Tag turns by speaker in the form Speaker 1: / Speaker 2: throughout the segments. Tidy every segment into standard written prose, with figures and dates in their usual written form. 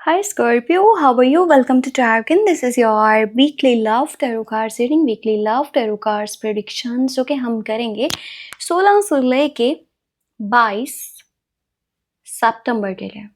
Speaker 1: Hi Scorpio, how are you? Welcome to Tarot. This is your weekly love tarot cards reading, weekly love tarot cards predictions जो कि हम करेंगे 16 से लेके 22 सितंबर के लिए।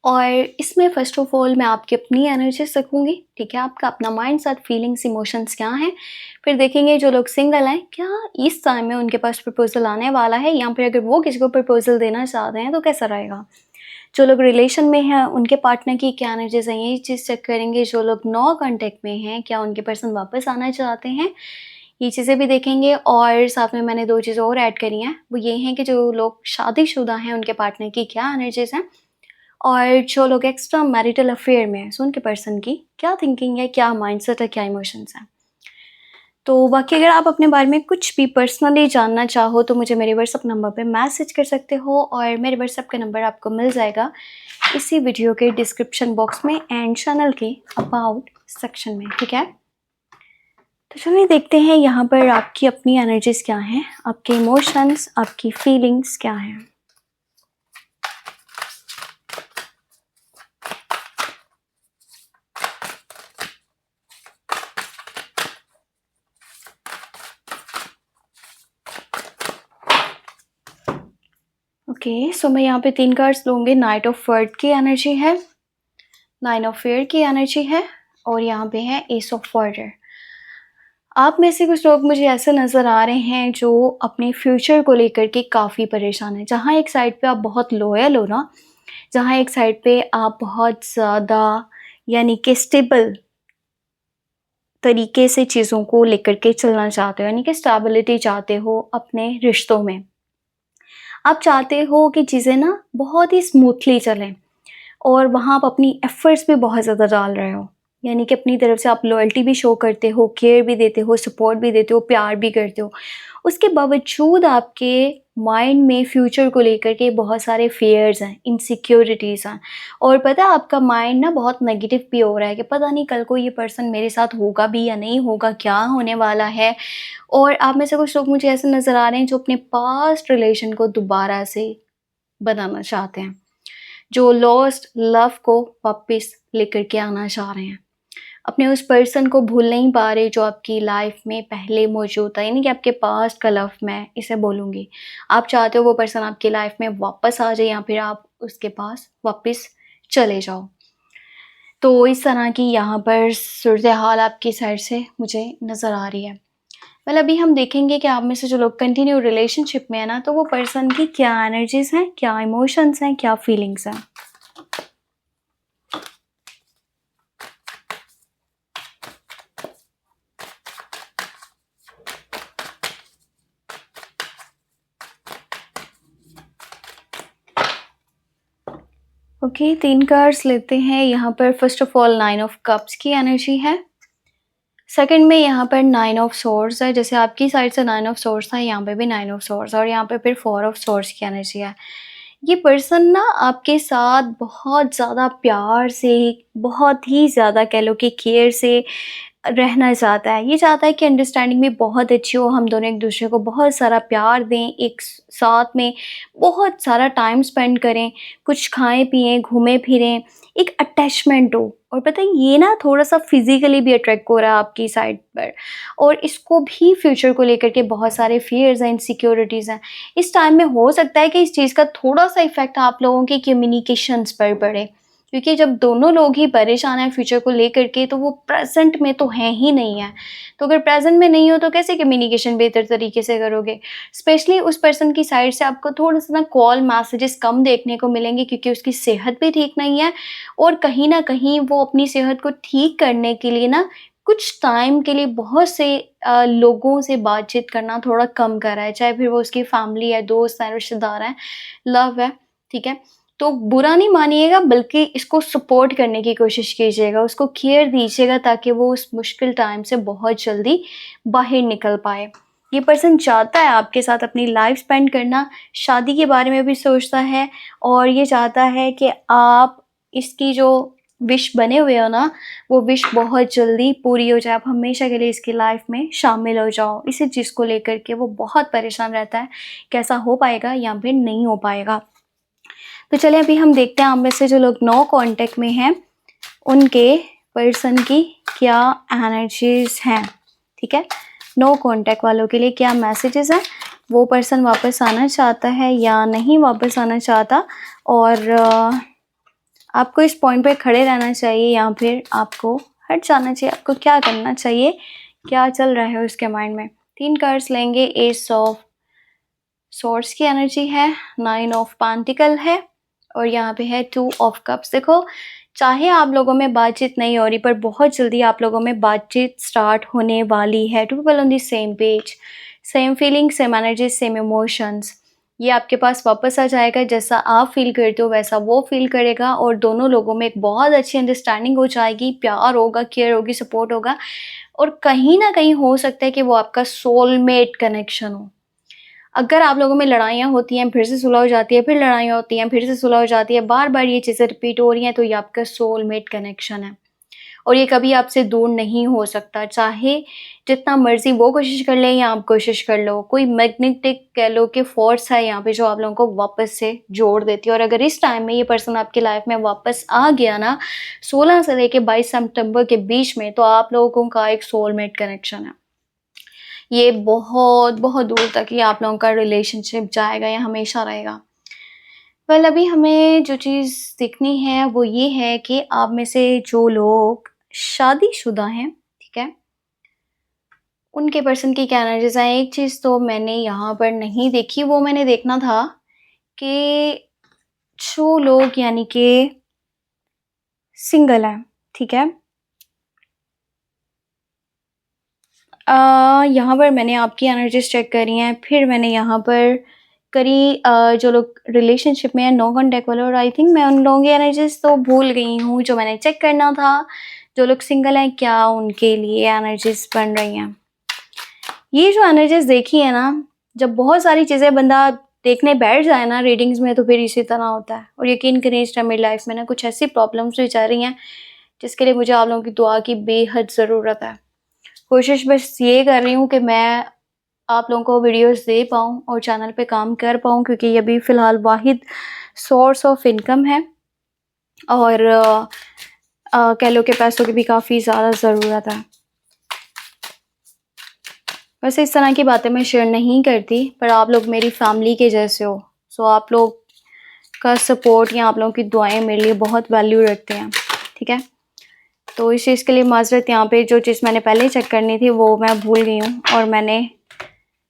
Speaker 1: और इसमें फर्स्ट ऑफ ऑल मैं आपकी अपनी एनर्जी रखूंगी, ठीक है। आपका अपना माइंड सेट, फीलिंग्स, इमोशंस क्या हैं। फिर देखेंगे जो लोग सिंगल हैं क्या इस टाइम में उनके पास प्रपोजल आने वाला है, या फिर अगर वो किसी को प्रपोजल देना चाहते हैं तो कैसा रहेगा। जो लोग रिलेशन में हैं उनके पार्टनर की क्या एनर्जीज हैं, ये चीज़ चेक करेंगे। जो लोग नो कांटेक्ट में हैं क्या उनके पर्सन वापस आना चाहते हैं, ये चीज़ें भी देखेंगे। और साथ में मैंने 2 चीज़ें और ऐड करी हैं, वो ये हैं कि जो लोग शादीशुदा हैं उनके पार्टनर की क्या एनर्जीज हैं, और जो लोग एक्स्ट्रा मैरिटल अफेयर में हैं सो उनके पर्सन की क्या थिंकिंग है, क्या माइंडसेट है, क्या इमोशंस हैं। तो बाकी अगर आप अपने बारे में कुछ भी पर्सनली जानना चाहो तो मुझे मेरे व्हाट्सअप नंबर पे मैसेज कर सकते हो, और मेरे व्हाट्सअप का नंबर आपको मिल जाएगा इसी वीडियो के डिस्क्रिप्शन बॉक्स में एंड चैनल के अबाउट सेक्शन में, ठीक है। तो चलिए देखते हैं यहाँ पर आपकी अपनी एनर्जीज क्या हैं, आपके इमोशंस, आपकी फीलिंग्स क्या हैं। ओके, सो मैं यहाँ पे 3 कार्ड्स लूँगी। नाइट ऑफ वर्ड की एनर्जी है, 9 ऑफ फेयर की एनर्जी है, और यहाँ पे है एस ऑफ वाटर। आप में से कुछ लोग मुझे ऐसे नज़र आ रहे हैं जो अपने फ्यूचर को लेकर के काफ़ी परेशान हैं। जहाँ एक साइड पे आप बहुत लॉयल हो ना, जहाँ एक साइड पे आप बहुत ज़्यादा यानी कि स्टेबल तरीके से चीज़ों को लेकर के चलना चाहते हो, यानी कि स्टेबिलिटी चाहते हो अपने रिश्तों में। आप चाहते हो कि चीज़ें ना बहुत ही स्मूथली चलें, और वहाँ आप अपनी एफ़र्ट्स भी बहुत ज़्यादा डाल रहे हो। यानी कि अपनी तरफ से आप लॉयल्टी भी शो करते हो, केयर भी देते हो, सपोर्ट भी देते हो, प्यार भी करते हो। उसके बावजूद आपके माइंड में फ्यूचर को लेकर के बहुत सारे फ़ियर्स हैं, इनसिक्योरिटीज़ हैं, और पता है आपका माइंड ना बहुत नेगेटिव भी हो रहा है कि पता नहीं कल को ये पर्सन मेरे साथ होगा भी या नहीं होगा, क्या होने वाला है। और आप में से कुछ लोग मुझे ऐसे नज़र आ रहे हैं जो अपने पास्ट रिलेशन को दोबारा से बनाना चाहते हैं, जो लॉस्ट लव को वापस लेकर के आना चाह रहे हैं। अपने उस पर्सन को भूल नहीं पा रहे जो आपकी लाइफ में पहले मौजूद था, यानी कि आपके पास्ट का लव मैं इसे बोलूँगी। आप चाहते हो वो पर्सन आपकी लाइफ में वापस आ जाए, या फिर आप उसके पास वापस चले जाओ। तो इस तरह की यहाँ पर सूरत-ए-हाल आपकी साइड से मुझे नज़र आ रही है। वेल अभी हम देखेंगे कि आप में से जो लोग कंटिन्यू रिलेशनशिप में है ना, तो वो पर्सन की क्या एनर्जीज़ हैं, क्या इमोशंस हैं, क्या फीलिंग्स हैं। ओके, 3 कार्ड्स लेते हैं यहाँ पर। First of all 9 of cups की एनर्जी है। सेकंड में यहाँ पर 9 ऑफ सोर्ड्स है, जैसे आपकी साइड से 9 ऑफ सोर्ड्स था, यहाँ पे भी 9 ऑफ सोर्ड्स है, और यहाँ पे फिर 4 ऑफ सोर्ड्स की एनर्जी है। ये पर्सन ना आपके साथ बहुत ज़्यादा प्यार से, बहुत ही ज़्यादा कह लो कि केयर से रहना चाहता है। ये चाहता है कि अंडरस्टैंडिंग भी बहुत अच्छी हो, हम दोनों एक-दूसरे को बहुत सारा प्यार दें, एक साथ में बहुत सारा टाइम स्पेंड करें, कुछ खाएँ-पिएँ, घूमें-फिरें, एक अटैचमेंट हो। और पता है ये ना थोड़ा-सा फिज़िकली भी अट्रैक्ट हो रहा है आपकी साइड पर, और इसको भी फ्यूचर को लेकर के बहुत सारे फ़ियर्स हैं, इनसिक्योरिटीज़ हैं। इस टाइम में हो सकता है कि इस चीज़ का थोड़ा-सा इफ़ेक्ट आप लोगों की कम्युनिकेशंस पर पड़े, क्योंकि जब दोनों लोग ही परेशान हैं फ्यूचर को लेकर के तो वो प्रेज़ेंट में तो हैं ही नहीं है। तो अगर प्रेज़ेंट में नहीं हो तो कैसे कम्युनिकेशन बेहतर तरीके से करोगे? स्पेशली उस पर्सन की साइड से आपको थोड़ा-सा ना कॉल, मैसेजेस कम देखने को मिलेंगे, क्योंकि उसकी सेहत भी ठीक नहीं है, और कहीं न कहीं वो अपनी सेहत को ठीक करने के लिए ना कुछ टाइम के लिए बहुत से लोगों से बातचीत करना थोड़ा कम कर रहा है, चाहे फिर वो उसकी फैमिली है, दोस्त हैं, रिश्तेदार हैं, लव है, ठीक है? तो बुरा नहीं मानिएगा, बल्कि इसको सपोर्ट करने की कोशिश कीजिएगा, उसको केयर दीजिएगा ताकि वो उस मुश्किल टाइम से बहुत जल्दी बाहर निकल पाए। ये पर्सन चाहता है आपके साथ अपनी लाइफ स्पेंड करना, शादी के बारे में भी सोचता है, और ये चाहता है कि आप इसकी जो विश बने हुए हो ना, वो विश बहुत जल्दी पूरी हो जाए, आप हमेशा के लिए इसकी लाइफ में शामिल हो जाओ। इसी चीज़ को लेकर के वो बहुत परेशान रहता है, कैसा हो पाएगा या फिर नहीं हो पाएगा। तो चलिए अभी हम देखते हैं आप में से जो लोग नो कांटेक्ट में हैं उनके पर्सन की क्या एनर्जीज हैं, ठीक है। नो कांटेक्ट वालों के लिए क्या मैसेजेस हैं, वो पर्सन वापस आना चाहता है या नहीं वापस आना चाहता, और आपको इस पॉइंट पे खड़े रहना चाहिए या फिर आपको हट जाना चाहिए, आपको क्या करना चाहिए, क्या चल रहा है उसके माइंड में। 3 कार्ड्स लेंगे। एस ऑफ सोर्स की एनर्जी है, 9 ऑफ पेंटिकल है और यहाँ पे है 2 ऑफ कप्स। देखो, चाहे आप लोगों में बातचीत नहीं हो रही पर बहुत जल्दी आप लोगों में बातचीत स्टार्ट होने वाली है। 2 people on the same page, same feeling, same energy, same emotions. ये आपके पास वापस आ जाएगा, जैसा आप फील करते हो वैसा वो फील करेगा और दोनों लोगों में एक बहुत अच्छी अंडरस्टैंडिंग हो जाएगी, प्यार होगा, केयर होगी, सपोर्ट होगा और कहीं ना कहीं हो सकता है कि वो आपका सोलमेट कनेक्शन हो। अगर आप लोगों में लड़ाइयाँ होती हैं, फिर से सुलह हो जाती है, फिर लड़ाइयाँ होती हैं, फिर से सुलह हो जाती है, बार बार ये चीज़ें रिपीट हो रही हैं, तो ये आपका सोलमेट कनेक्शन है और ये कभी आपसे दूर नहीं हो सकता। चाहे जितना मर्जी वो कोशिश कर ले या आप कोशिश कर लो, कोई मैग्नेटिक कह लो कि फोर्स है यहाँ पे जो आप लोगों को वापस से जोड़ देती है। और अगर इस टाइम में ये पर्सन आपकी लाइफ में वापस आ गया ना 16 से लेके 22 सितंबर के बीच में, तो आप लोगों का एक सोलमेट कनेक्शन है। ये बहुत बहुत दूर तक ही आप लोगों का रिलेशनशिप जाएगा या हमेशा रहेगा। वेल, अभी हमें जो चीज़ देखनी है वो ये है कि आप में से जो लोग शादीशुदा हैं, ठीक है, उनके पर्सन की क्या एनर्जीज हैं। एक चीज़ तो मैंने यहाँ पर नहीं देखी, वो मैंने देखना था कि जो लोग यानी कि सिंगल हैं, ठीक है, यहाँ पर मैंने आपकी एनर्जीज चेक करी हैं, फिर मैंने यहाँ पर करी जो लोग रिलेशनशिप में है नो कॉन्टैक्ट वाले, और आई थिंक मैं उन लोगों की एनर्जीज तो भूल गई हूँ जो मैंने चेक करना था। जो लोग सिंगल हैं क्या उनके लिए एनर्जीज बन रही हैं। ये जो एनर्जीज देखी है ना, जब बहुत सारी चीज़ें बंदा देखने बैठ जाए ना रीडिंग्स में, तो फिर इसी तरह होता है। और यकीन करिए इस टाइम मेरी लाइफ में ना कुछ ऐसी प्रॉब्लम्स भी जा रही हैं जिसके लिए मुझे आप लोगों की दुआ की बेहद ज़रूरत है। कोशिश बस ये कर रही हूँ कि मैं आप लोगों को वीडियोस दे पाऊँ और चैनल पे काम कर पाऊँ, क्योंकि ये अभी फ़िलहाल वाहिद सोर्स ऑफ इनकम है और कह लो कि पैसों की भी काफ़ी ज़्यादा ज़रूरत है। वैसे इस तरह की बातें मैं शेयर नहीं करती, पर आप लोग मेरी फैमिली के जैसे हो, सो आप लोग का सपोर्ट या आप लोगों की दुआएं मेरे लिए बहुत वैल्यू रखते हैं, ठीक है। तो इस चीज़ के लिए माजरत। यहाँ पे जो चीज़ मैंने पहले चेक करनी थी वो मैं भूल गई हूँ, और मैंने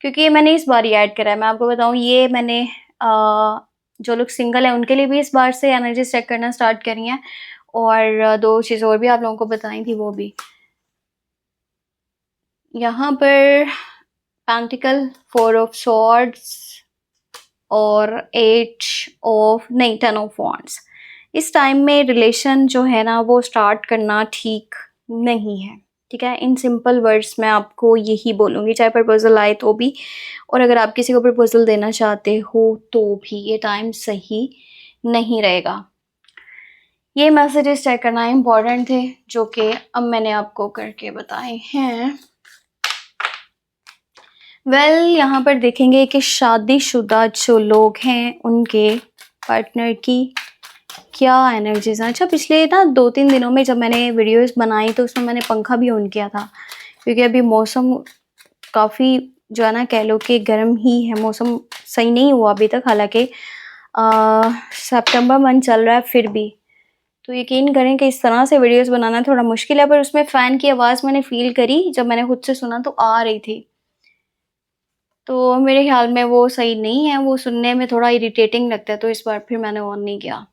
Speaker 1: क्योंकि ये मैंने इस बार ही ऐड करा है। मैं आपको बताऊँ, ये मैंने जो लोग सिंगल हैं उनके लिए भी इस बार से एनर्जी चेक करना स्टार्ट करी हैं, और 2 चीज़ और भी आप लोगों को बताई थी वो भी। यहाँ पर पेंटिकल, 4 ऑफ सॉर्ड्स और 8 ऑफ नहीं 10 ऑफ वॉन्ड्स। इस टाइम में रिलेशन जो है ना वो स्टार्ट करना ठीक नहीं है, ठीक है। इन सिंपल वर्ड्स मैं आपको यही बोलूँगी, चाहे प्रपोजल आए तो भी, और अगर आप किसी को प्रपोजल देना चाहते हो तो भी ये टाइम सही नहीं रहेगा। ये मैसेजेस चेक करना इम्पॉर्टेंट थे जो कि अब मैंने आपको करके बताए हैं। यहाँ पर देखेंगे कि शादीशुदा जो लोग हैं उनके पार्टनर की क्या एनर्जीज हैं। अच्छा, पिछले ना 2-3 दिनों में जब मैंने वीडियोस बनाई तो उसमें मैंने पंखा भी ऑन किया था, क्योंकि अभी मौसम काफ़ी जो है ना कह लो कि गर्म ही है। मौसम सही नहीं हुआ अभी तक, हालांकि सितंबर मंथ चल रहा है फिर भी। तो यकीन करें कि इस तरह से वीडियोस बनाना थोड़ा मुश्किल है, पर उसमें फ़ैन की आवाज़ मैंने फ़ील करी जब मैंने खुद से सुना तो आ रही थी। तो मेरे ख्याल में वो सही नहीं है, वो सुनने में थोड़ा इरिटेटिंग लगता है, तो इस बार फिर मैंने ऑन नहीं किया।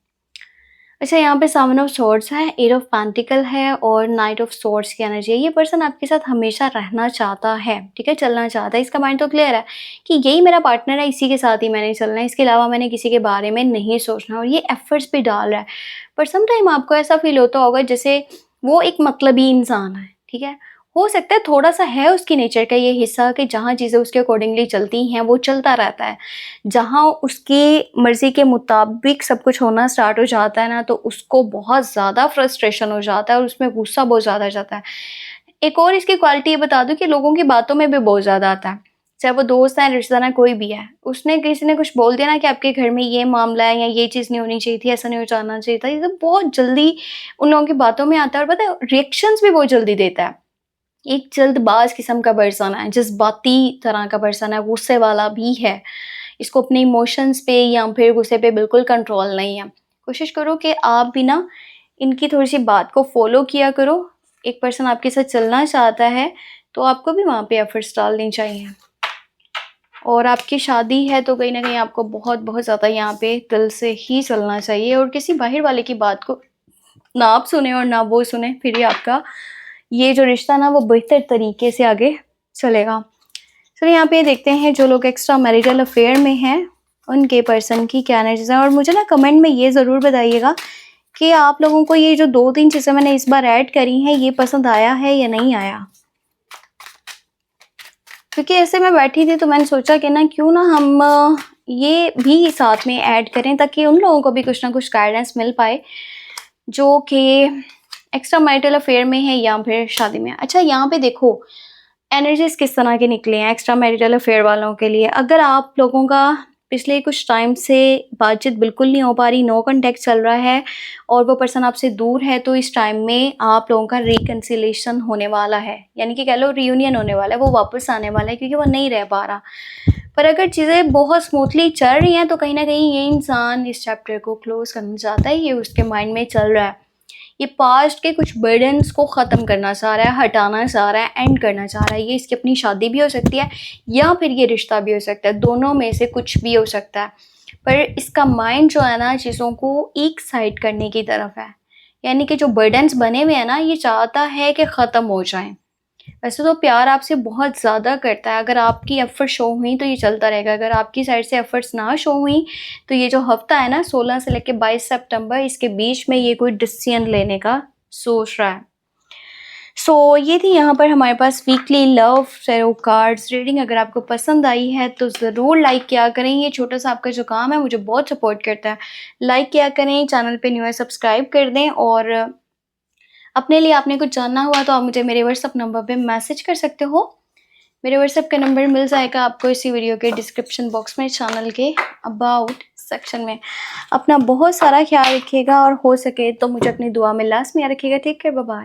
Speaker 1: अच्छा, यहाँ पे 7 ऑफ सॉर्ड्स है, 8 ऑफ पेंटिकल है और 9 ऑफ सॉर्ड्स की एनर्जी है। ये पर्सन आपके साथ हमेशा रहना चाहता है, ठीक है, चलना चाहता है। इसका माइंड तो क्लियर है कि यही मेरा पार्टनर है, इसी के साथ ही मैंने चलना है, इसके अलावा मैंने किसी के बारे में नहीं सोचना, और ये एफर्ट्स भी डाल रहा है। पर सम टाइम आपको ऐसा फील होता होगा जैसे वो एक मतलबी इंसान है, ठीक है। हो सकता है थोड़ा सा है उसकी नेचर का ये हिस्सा कि जहाँ चीज़ें उसके अकॉर्डिंगली चलती हैं वो चलता रहता है। जहाँ उसकी मर्ज़ी के मुताबिक सब कुछ होना स्टार्ट हो जाता है ना, तो उसको बहुत ज़्यादा फ्रस्ट्रेशन हो जाता है और उसमें गुस्सा बहुत ज़्यादा आ जाता है। एक और इसकी क्वालिटी ये बता दूँ कि लोगों की बातों में भी बहुत ज़्यादा आता है। चाहे वो दोस्त है, रिश्तेदार है, कोई भी है, उसने किसी ने कुछ बोल दिया ना कि आपके घर में ये मामला है या ये चीज़ नहीं होनी चाहिए थी, ऐसा नहीं हो जाना चाहिए था, ये तो बहुत जल्दी उन लोगों की बातों में आता है और पता है रिएक्शंस भी बहुत जल्दी देता है। एक जल्दबाज़ किस्म का पर्सन है, जज़्बाती तरह का पर्सन है, गुस्से वाला भी है। इसको अपने इमोशंस पे या फिर गुस्से पे बिल्कुल कंट्रोल नहीं है। कोशिश करो कि आप भी ना इनकी थोड़ी-सी बात को फ़ॉलो किया करो। एक पर्सन आपके साथ चलना चाहता है, तो आपको भी वहाँ पे एफ़र्ट्स डालने चाहिए। और आपकी शादी है तो कहीं न कहीं आपको बहुत-बहुत ज़्यादा यहाँ पे दिल से ही चलना चाहिए और किसी बाहर वाले की बात को ना आप सुने और ना वो सुने, फिर ही आपका ये जो रिश्ता ना वो बेहतर तरीके से आगे चलेगा। चलिए यहाँ पे देखते हैं जो लोग एक्स्ट्रा मैरिटल अफेयर में हैं, उनके पर्सन की क्या एनर्जीज़ हैं और मुझे ना कमेंट में ये ज़रूर बताइएगा कि आप लोगों को ये जो 2-3 चीज़ें मैंने इस बार ऐड करी हैं, ये पसंद आया है या नहीं आया? क्योंकि ऐसे मैं बैठी थी तो मैंने सोचा कि ना क्यों ना हम ये भी साथ में ऐड करें ताकि उन लोगों को भी कुछ ना कुछ गाइडेंस मिल पाए जो कि एक्स्ट्रा मैरिटल अफेयर में है या फिर शादी में। अच्छा यहाँ पे देखो एनर्जीज़ किस तरह के निकले हैं एक्स्ट्रा मैरिटल अफेयर वालों के लिए। अगर आप लोगों का पिछले कुछ टाइम से बातचीत बिल्कुल नहीं हो पा रही, नो कॉन्टैक्ट चल रहा है और वो पर्सन आपसे दूर है, तो इस टाइम में आप लोगों का रिकन्सिलिएशन होने वाला है, यानी कि कह लो रियूनियन होने वाला है, वो वापस आने वाला है क्योंकि वो नहीं रह पा रहा। पर अगर चीज़ें बहुत स्मूथली चल रही हैं तो कहीं न कहीं ये इंसान इस चैप्टर को क्लोज़ करना चाहता है, ये उसके माइंड में चल रहा है। ये पास्ट के कुछ बर्डन्स को ख़त्म करना चाह रहा है, हटाना चाह रहा है, एंड करना चाह रहा है। ये इसकी अपनी शादी भी हो सकती है या फिर ये रिश्ता भी हो सकता है, दोनों में से कुछ भी हो सकता है। पर इसका माइंड जो है ना चीज़ों को एक साइड करने की तरफ है, यानी कि जो बर्डन्स बने हुए हैं ना ये चाहता है कि ख़त्म हो जाएँ। वैसे तो प्यार आपसे बहुत ज़्यादा करता है, अगर आपकी एफ़र्ट शो हुई तो ये चलता रहेगा, अगर आपकी साइड से एफ़र्ट्स ना शो हुई तो ये जो हफ़्ता है ना 16 से लेके 22 सितंबर इसके बीच में ये कोई डिसीज़न लेने का सोच रहा है। ये थी यहाँ पर हमारे पास weekly love tarot cards reading. अगर आपको पसंद आई है तो ज़रूर लाइक किया करें, ये छोटा-सा आपका जो काम है मुझे बहुत सपोर्ट करता है। लाइक किया करें, चैनल पे न्यू है सब्सक्राइब कर दें और अपने लिए आपने कुछ जानना हुआ तो आप मुझे मेरे व्हाट्सएप नंबर पे मैसेज कर सकते हो। मेरे व्हाट्सएप का नंबर मिल जाएगा आपको इसी वीडियो के डिस्क्रिप्शन बॉक्स में, चैनल के अबाउट सेक्शन में। अपना बहुत सारा ख्याल रखिएगा और हो सके तो मुझे अपनी दुआ में लास्ट में याद रखिएगा। Take care, bye bye.